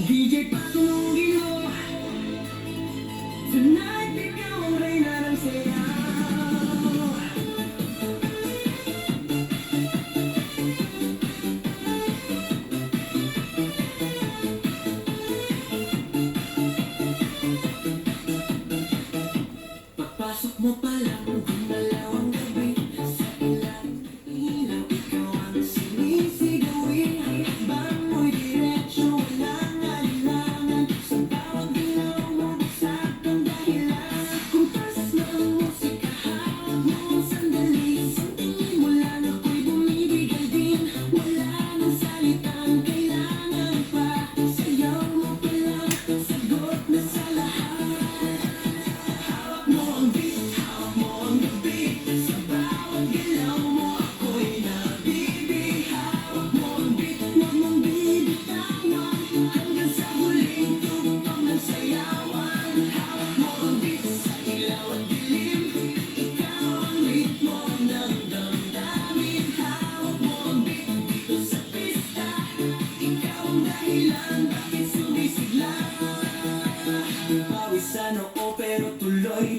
DJ patulungin mo tonight, ikaw ang reyna ng sayaw. Pagpasok mo pa lang, gumalaw ang gabi. Sa ilalim ng ilaw, ikaw ang sinisigawi. Ang hakbang mo'y diretsyo, walang alinlangan. Sa bawat galaw mo, bagsak ang dahilan. Sa kumpas ng musika, hawak mo ang sandali. Sa tingin mo lang ako'y bumibigay din. Wala nang salitang kailangan pa. Sayaw mo pa lang, sagot na sa lahat. Hawak mo ang beat, hawak mo ang gabi. Sa bawat galaw mo ako'y nabibig. Hawak mo ang beat, huwag mong bibitawan. Hanggang sa huling tugtog ng sayawan. Hawak mo ang beat sa ilaw at dilim. Ikaw ang ritmo ng damdamin. Hawak mo ang beat dito sa pista. Ikaw ang dahilan bakit sumisigla. Pawis sa noo pero tuloy